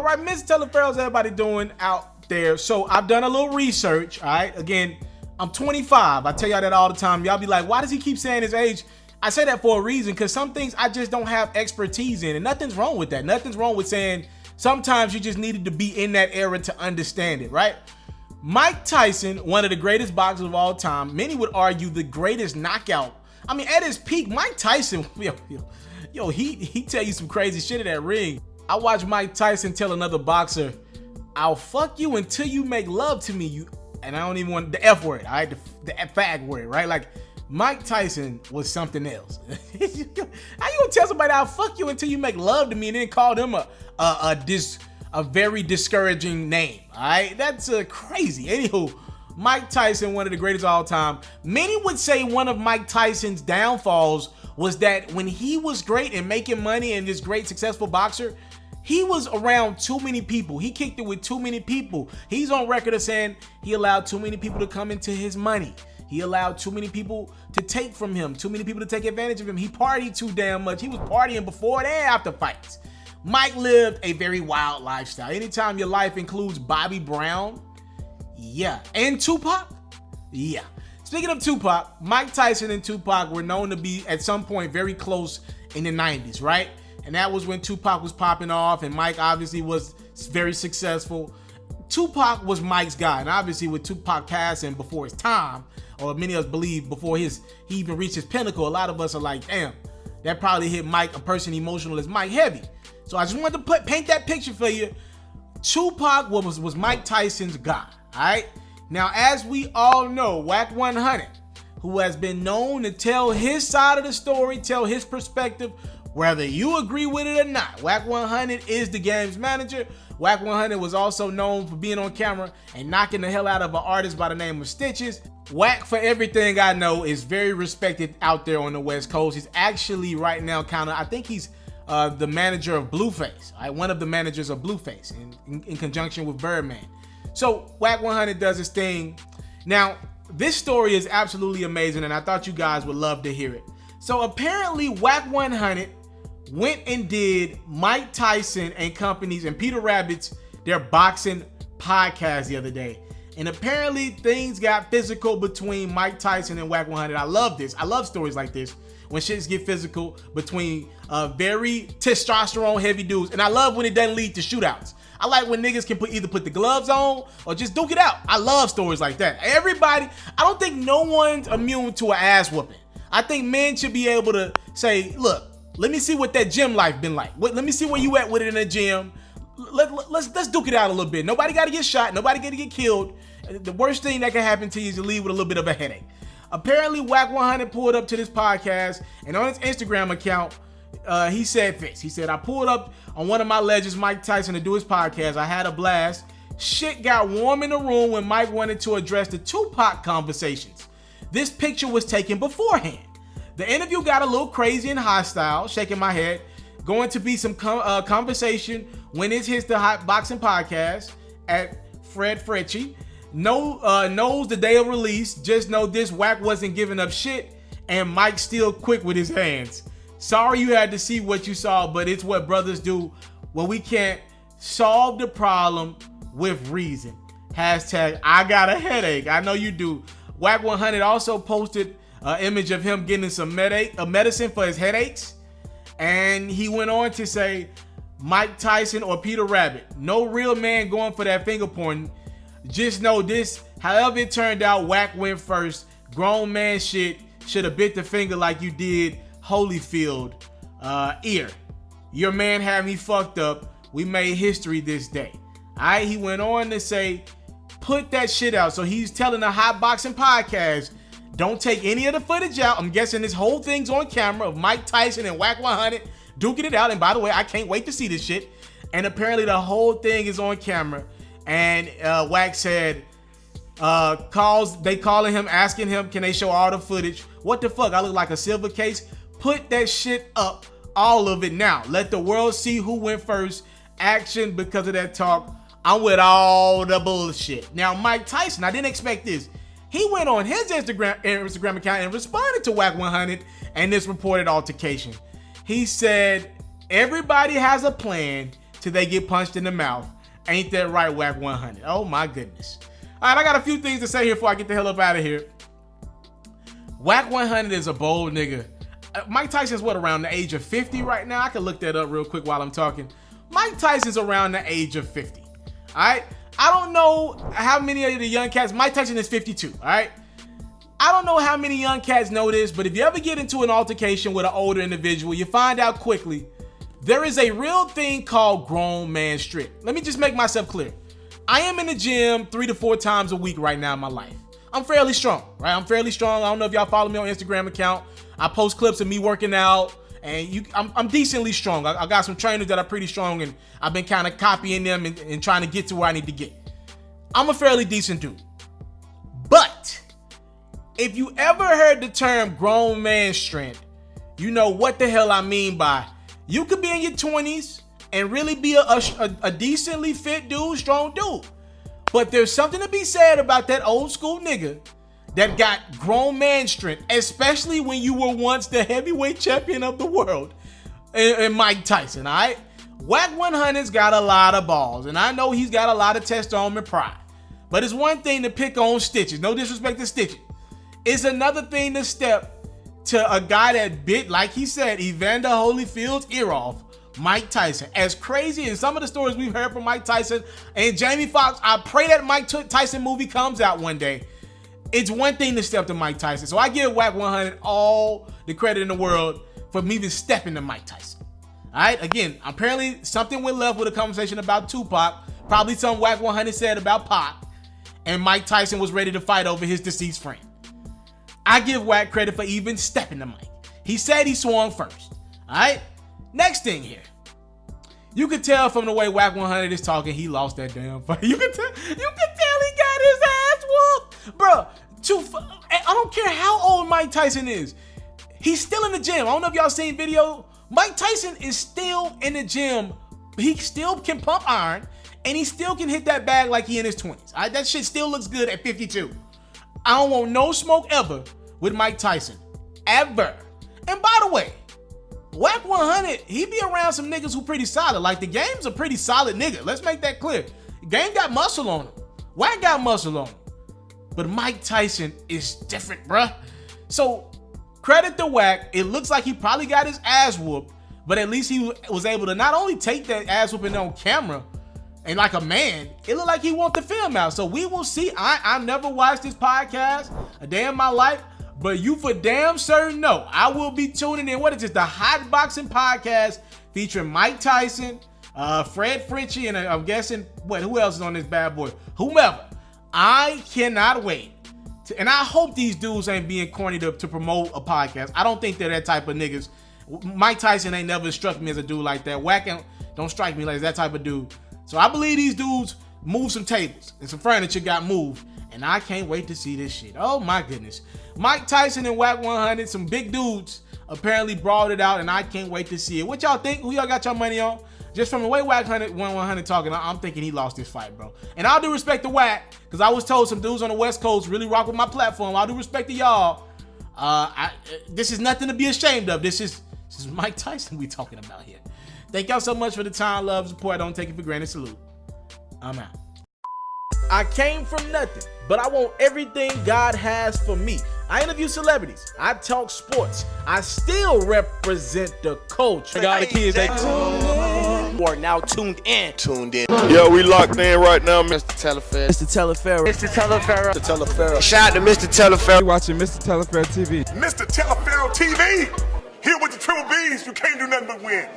right, Mr. Taliaferro'S, everybody doing out there? So I've done a little research, all right? Again, I'm 25. I tell y'all that all the time. Y'all be like, why does he keep saying his age? I say that for a reason, because some things I just don't have expertise in, and nothing's wrong with that. Nothing's wrong with saying sometimes you just needed to be in that era to understand it, right? Mike Tyson, one of the greatest boxers of all time, many would argue the greatest knockout. I mean, at his peak, Mike Tyson, he tell you some crazy shit in that ring. I watched Mike Tyson tell another boxer, I'll fuck you until you make love to me, and I don't even want the F word, all right? The fag word, right? Like, Mike Tyson was something else. How you gonna tell somebody I'll fuck you until you make love to me and then call them a very discouraging name? All right, that's crazy. Anywho, Mike Tyson, one of the greatest of all time. Many would say one of Mike Tyson's downfalls was that when he was great and making money and this great successful boxer, he was around too many people. He kicked it with too many people. He's on record of saying he allowed too many people to come into his money. He allowed too many people to take from him, too many people to take advantage of him. He partied too damn much. He was partying before and after fights. Mike lived a very wild lifestyle. Anytime your life includes Bobby Brown, yeah, and Tupac, yeah. Speaking of Tupac, Mike Tyson and Tupac were known to be at some point very close in the 90s, right? And that was when Tupac was popping off and Mike obviously was very successful. Tupac was Mike's guy, and obviously with Tupac passing before his time, or many of us believe before he even reached his pinnacle, a lot of us are like, damn, that probably hit Mike, a person emotional as Mike, heavy. So I just wanted to paint that picture for you. Tupac was Mike Tyson's guy, all right? Now, as we all know, Wack 100, who has been known to tell his side of the story, tell his perspective, whether you agree with it or not. Wack 100 is the game's manager. Wack 100 was also known for being on camera and knocking the hell out of an artist by the name of Stitches. Wack, for everything I know, is very respected out there on the West Coast. He's actually right now I think he's the manager of Blueface, right? One of the managers of Blueface in conjunction with Birdman. So Wack 100 does his thing. Now, this story is absolutely amazing, and I thought you guys would love to hear it. So apparently Wack 100 went and did Mike Tyson and companies and Peter Rabbit's their boxing podcast the other day. And apparently things got physical between Mike Tyson and Wack 100. I love this. I love stories like this when shits get physical between very testosterone heavy dudes. And I love when it doesn't lead to shootouts. I like when niggas can either put the gloves on or just duke it out. I love stories like that. Everybody, I don't think no one's immune to an ass whooping. I think men should be able to say, look, let me see what that gym life been like. Let me see where you at with it in the gym. Let's duke it out a little bit. Nobody got to get shot. Nobody got to get killed. The worst thing that can happen to you is to leave with a little bit of a headache. Apparently, Wack 100 pulled up to this podcast, and on his Instagram account, he said this. He said, I pulled up on one of my legends, Mike Tyson, to do his podcast. I had a blast. Shit got warm in the room when Mike wanted to address the Tupac conversations. This picture was taken beforehand. The interview got a little crazy and hostile, shaking my head. Going to be some conversation when it hits the Hot Boxing Podcast at Fred Frecci. Knows the day of release. Just know this Wack wasn't giving up shit, and Mike's still quick with his hands. Sorry you had to see what you saw, but it's what brothers do when we can't solve the problem with reason. Hashtag I got a headache. I know you do. Wack 100 also posted an image of him getting some medicine for his headaches. And he went on to say, Mike Tyson or Peter Rabbit, no real man going for that finger pointing. Just know this, however it turned out, Wack went first. Grown man shit, should have bit the finger like you did Holyfield ear. Your man had me fucked up. We made history this day. Alright, he went on to say, put that shit out. So he's telling the Hot Boxing Podcast, don't take any of the footage out. I'm guessing this whole thing's on camera of Mike Tyson and Wack 100 duking it out. And by the way, I can't wait to see this shit. And apparently the whole thing is on camera. And Wack said, calling him, asking him, can they show all the footage? What the fuck? I look like a silver case. Put that shit up, all of it now. Let the world see who went first. Action because of that talk. I'm with all the bullshit. Now, Mike Tyson, I didn't expect this. He went on his Instagram account and responded to Wack 100 and this reported altercation. He said, everybody has a plan till they get punched in the mouth. Ain't that right, Wack 100? Oh my goodness. All right, I got a few things to say here before I get the hell up out of here. Wack 100 is a bold nigga. Mike Tyson's what, around the age of 50 right now? I can look that up real quick while I'm talking. Mike Tyson's around the age of 50. All right. I don't know how many of the young cats. Mike Tyson is 52. All right. I don't know how many young cats know this, but if you ever get into an altercation with an older individual, you find out quickly there is a real thing called grown man strength. Let me just make myself clear. I am in the gym 3 to 4 times a week right now in my life. I'm fairly strong, right? I'm fairly strong. I don't know if y'all follow me on Instagram account. I post clips of me working out, and I'm decently strong. I got some trainers that are pretty strong, and I've been kind of copying them and trying to get to where I need to get. I'm a fairly decent dude. But if you ever heard the term grown man strength, you know what the hell I mean by you could be in your 20s and really be a decently fit dude, strong dude. But there's something to be said about that old school nigga that got grown man strength, especially when you were once the heavyweight champion of the world and Mike Tyson, all right? Wack 100's got a lot of balls, and I know he's got a lot of testosterone and pride. But it's one thing to pick on Stitches. No disrespect to Stitches. It's another thing to step to a guy that bit, like he said, Evander Holyfield's ear off, Mike Tyson. As crazy as some of the stories we've heard from Mike Tyson and Jamie Foxx, I pray that Mike Tyson movie comes out one day. It's one thing to step to Mike Tyson. So I give Wack 100 all the credit in the world for me even stepping to Mike Tyson. All right, again, apparently something went left with a conversation about Tupac. Probably something Wack 100 said about Pac. And Mike Tyson was ready to fight over his deceased friend. I give Wack credit for even stepping to Mike. He said he swung first. All right, next thing here. You could tell from the way Wack 100 is talking, he lost that damn fight. You could tell he got his ass whooped. Bro, I don't care how old Mike Tyson is. He's still in the gym. I don't know if y'all seen video. Mike Tyson is still in the gym. He still can pump iron, and he still can hit that bag like he in his 20s. All right? That shit still looks good at 52. I don't want no smoke ever with Mike Tyson. Ever. And by the way, Wack 100, he be around some niggas who pretty solid. Like, the Game's a pretty solid nigga. Let's make that clear. The Game got muscle on him. Wack got muscle on him. But Mike Tyson is different, bruh. So, credit to Wack. It looks like he probably got his ass whooped, but at least he was able to not only take that ass whooping on camera and like a man, it looked like he want the film out. So we will see. I never watched this podcast a day in my life, but you for damn certain know I will be tuning in. What is this? The Hot Boxing Podcast featuring Mike Tyson, Fred Frenchie, and I'm guessing, who else is on this bad boy? Whomever. I cannot wait. And I hope these dudes ain't being corny to promote a podcast. I don't think they're that type of niggas. Mike Tyson ain't never struck me as a dude like that. Wack don't strike me like that type of dude. So I believe these dudes moved some tables and some furniture got moved. And I can't wait to see this shit. Oh my goodness. Mike Tyson and Wack 100, some big dudes apparently brought it out, and I can't wait to see it. What y'all think? Who y'all got your money on? Just from the way Wack 100 talking, I'm thinking he lost this fight, bro. And all due respect to Wack, because I was told some dudes on the West Coast really rock with my platform. All due respect to y'all, this is nothing to be ashamed of. This is Mike Tyson we talking about here. Thank y'all so much for the time, love, support. I don't take it for granted. Salute. I'm out. I came from nothing, but I want everything God has for me. I interview celebrities. I talk sports. I still represent the culture. I got the kids. You are now tuned in. Yo, we locked in right now, Mr. TALIAFERRO. Mr. TALIAFERRO. Shout out to Mr. TALIAFERRO. You're watching Mr. TALIAFERRO TV. Mr. TALIAFERRO TV. Here with the triple B's, you can't do nothing but win.